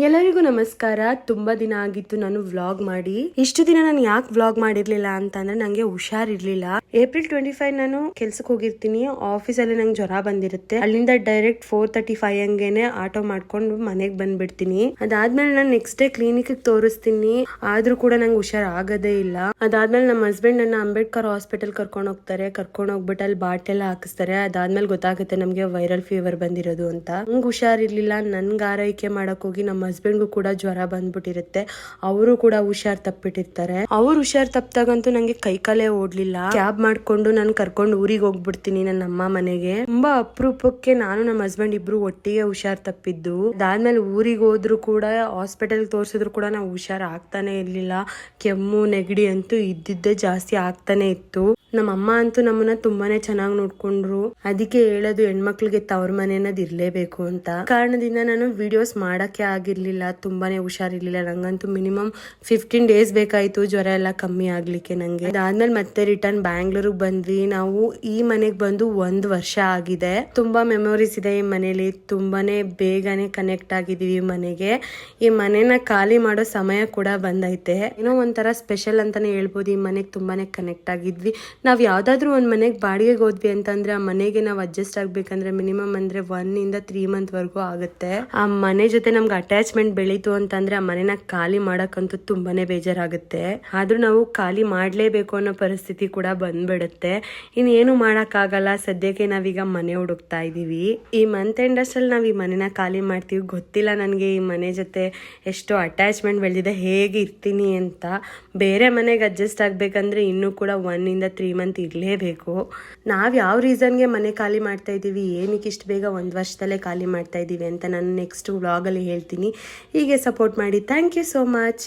ಎಲ್ಲರಿಗೂ ನಮಸ್ಕಾರ. ತುಂಬಾ ದಿನ ಆಗಿತ್ತು ನಾನು ವ್ಲಾಗ್ ಮಾಡಿ. ಇಷ್ಟು ದಿನ ನಾನು ಯಾಕೆ ವ್ಲಾಗ್ ಮಾಡಿರ್ಲಿಲ್ಲ ಅಂತಂದ್ರೆ ನಂಗೆ ಹುಷಾರಿರ್ಲಿಲ್ಲ. ಏಪ್ರಿಲ್ 25 ನಾನು ಕೆಲ್ಸಕ್ಕೆ ಹೋಗಿರ್ತೀನಿ. ಆಫೀಸಲ್ಲಿ ನಂಗೆ ಜ್ವರ ಬಂದಿರುತ್ತೆ. ಅಲ್ಲಿಂದ ಡೈರೆಕ್ಟ್ 4:35 ಹಂಗೇನೆ ಆಟೋ ಮಾಡ್ಕೊಂಡು ಮನೆಗೆ ಬಂದ್ಬಿಡ್ತೀನಿ. ಅದಾದ್ಮೇಲೆ ನಾನು ನೆಕ್ಸ್ಟ್ ಡೇ ಕ್ಲಿನಿಕ್ ತೋರಿಸ್ತೀನಿ. ಆದ್ರೂ ಕೂಡ ನಂಗೆ ಹುಷಾರ್ ಆಗೋದೇ ಇಲ್ಲ. ಅದಾದ್ಮೇಲೆ ನಮ್ಮ ಹಸ್ಬೆಂಡ್ ನನ್ನ ಅಂಬೇಡ್ಕರ್ ಹಾಸ್ಪಿಟಲ್ ಕರ್ಕೊಂಡು ಹೋಗ್ತಾರೆ. ಕರ್ಕೊಂಡು ಹೋಗ್ಬಿಟ್ಟು ಅಲ್ಲಿ ಬಾಟೆಲ್ಲ ಹಾಕಿಸ್ತಾರೆ. ಅದಾದ್ಮೇಲೆ ಗೊತ್ತಾಗುತ್ತೆ ನಮ್ಗೆ ವೈರಲ್ ಫೀವರ್ ಬಂದಿರೋದು ಅಂತ. ನಂಗೆ ಹುಷಾರಿರ್ಲಿಲ್ಲ. ನನ್ಗೆ ಆರೈಕೆ ಮಾಡಕ್ ಹೋಗಿ ನಮ್ಮ ಹಸ್ಬೆಂಡ್ಗೂ ಕೂಡ ಜ್ವರ ಬಂದ್ಬಿಟ್ಟಿರುತ್ತೆ. ಅವರು ಕೂಡ ಹುಷಾರ್ ತಪ್ಪಿಟ್ಟಿರ್ತಾರೆ. ಅವ್ರು ಹುಷಾರ್ ತಪ್ಪಿದಾಗಂತೂ ನಂಗೆ ಕೈಕಾಲೇ ಓಡ್ಲಿಲ್ಲ. ಕ್ಯಾಬ್ ಮಾಡ್ಕೊಂಡು ನಾನು ಕರ್ಕೊಂಡು ಊರಿಗೆ ಹೋಗ್ಬಿಡ್ತೀನಿ ನನ್ನ ಅಮ್ಮ ಮನೆಗೆ. ತುಂಬಾ ಅಪರೂಪಕ್ಕೆ ನಾನು ನಮ್ಮ ಹಸ್ಬೆಂಡ್ ಇಬ್ರು ಒಟ್ಟಿಗೆ ಹುಷಾರ್ ತಪ್ಪಿದ್ದು. ಅದಾದ್ಮೇಲೆ ಊರಿಗೆ ಹೋದ್ರು ಕೂಡ ಹಾಸ್ಪಿಟಲ್ ತೋರ್ಸಿದ್ರು ಕೂಡ ನಾವು ಹುಷಾರ್ ಆಗ್ತಾನೆ ಇರ್ಲಿಲ್ಲ. ಕೆಮ್ಮು ನೆಗಡಿ ಅಂತೂ ಇದ್ದಿದ್ದೇ ಜಾಸ್ತಿ ಆಗ್ತಾನೆ ಇತ್ತು. ನಮ್ಮ ಅಮ್ಮ ಅಂತೂ ನಮ್ಮನ್ನ ತುಂಬಾನೇ ಚೆನ್ನಾಗಿ ನೋಡ್ಕೊಂಡ್ರು. ಅದಕ್ಕೆ ಹೇಳೋದು ಹೆಣ್ಮಕ್ಳಿಗೆ ತವ್ರ ಮನೆ ಅನ್ನೋದು ಇರ್ಲೇಬೇಕು ಅಂತ. ಕಾರಣದಿಂದ ನಾನು ವಿಡಿಯೋಸ್ ಮಾಡಕ್ಕೆ ಆಗಿರ್ಲಿಲ್ಲ. ತುಂಬಾನೇ ಹುಷಾರಿರ್ಲಿಲ್ಲ. ನಂಗಂತೂ ಮಿನಿಮಮ್ 15 ಡೇಸ್ ಬೇಕಾಯ್ತು ಜ್ವರ ಎಲ್ಲ ಕಮ್ಮಿ ಆಗ್ಲಿಕ್ಕೆ ನಂಗೆ. ಅದಾದ್ಮೇಲೆ ಮತ್ತೆ ರಿಟರ್ನ್ ಬ್ಯಾಂಗ್ಳೂರ್ಗೆ ಬಂದ್ವಿ. ನಾವು ಈ ಮನೆಗೆ ಬಂದು 1 ವರ್ಷ ಆಗಿದೆ. ತುಂಬಾ ಮೆಮೊರೀಸ್ ಇದೆ ಈ ಮನೇಲಿ. ತುಂಬಾನೇ ಬೇಗನೆ ಕನೆಕ್ಟ್ ಆಗಿದೀವಿ ಮನೆಗೆ. ಈ ಮನೆನ ಖಾಲಿ ಮಾಡೋ ಸಮಯ ಕೂಡ ಬಂದೈತೆ. ಏನೋ ಒಂಥರ ಸ್ಪೆಷಲ್ ಅಂತಾನೆ ಹೇಳ್ಬೋದು. ಈ ಮನೆಗೆ ತುಂಬಾನೇ ಕನೆಕ್ಟ್ ಆಗಿದ್ವಿ. ನಾವ್ ಯಾವ್ದಾದ್ರು ಒಂದ್ ಮನೆಗೆ ಬಾಡಿಗೆಗೆ ಹೋದ್ವಿ ಅಂತಂದ್ರೆ ಆ ಮನೆಗೆ ನಾವ್ ಅಡ್ಜಸ್ಟ್ ಆಗ್ಬೇಕಂದ್ರೆ ಮಿನಿಮಮ್ ಅಂದ್ರೆ 1 ಇಂದ 3 ಮಂತ್ ವರ್ಗೂ ಆಗುತ್ತೆ. ಆ ಮನೆ ಜೊತೆ ನಮ್ಗೆ ಅಟ್ಯಾಚ್ಮೆಂಟ್ ಬೆಳೀತು ಅಂತಂದ್ರೆ ಆ ಮನೆನ ಖಾಲಿ ಮಾಡಕ್ಕಂತೂ ತುಂಬಾನೇ ಬೇಜಾರಾಗುತ್ತೆ. ಆದ್ರೂ ನಾವು ಖಾಲಿ ಮಾಡ್ಲೇಬೇಕು ಅನ್ನೋ ಪರಿಸ್ಥಿತಿ ಕೂಡ ಬಂದ್ಬಿಡುತ್ತೆ. ಇನ್ನೇನು ಮಾಡಕ್ ಆಗಲ್ಲ. ಸದ್ಯಕ್ಕೆ ನಾವೀಗ ಮನೆ ಹುಡುಕ್ತಾ ಇದೀವಿ. ಈ ಮಂತ್ ಎಂಡ್ ಅಷ್ಟಲ್ಲಿ ನಾವ್ ಈ ಮನೆನ ಖಾಲಿ ಮಾಡ್ತೀವಿ. ಗೊತ್ತಿಲ್ಲ ನನ್ಗೆ ಈ ಮನೆ ಜೊತೆ ಎಷ್ಟು ಅಟ್ಯಾಚ್ಮೆಂಟ್ ಬೆಳೆದಿದೆ, ಹೇಗೆ ಇರ್ತೀನಿ ಅಂತ. ಬೇರೆ ಮನೆಗೆ ಅಡ್ಜಸ್ಟ್ ಆಗ್ಬೇಕಂದ್ರೆ ಇನ್ನೂ ಕೂಡ 1 ಇಂದ 3 ಮಂತ್ ಇರಲೇಬೇಕು. ನಾವು ಯಾವ ರೀಸನ್ಗೆ ಮನೆ ಖಾಲಿ ಮಾಡ್ತಾ ಇದ್ದೀವಿ, ಏನಕ್ಕೆ ಇಷ್ಟು ಬೇಗ 1 ವರ್ಷದಲ್ಲೇ ಖಾಲಿ ಮಾಡ್ತಾ ಇದ್ದೀವಿ ಅಂತ ನಾನು ನೆಕ್ಸ್ಟ್ ವ್ಲಾಗಲ್ಲಿ ಹೇಳ್ತೀನಿ. ಹೀಗೆ ಸಪೋರ್ಟ್ ಮಾಡಿ. Thank you so much.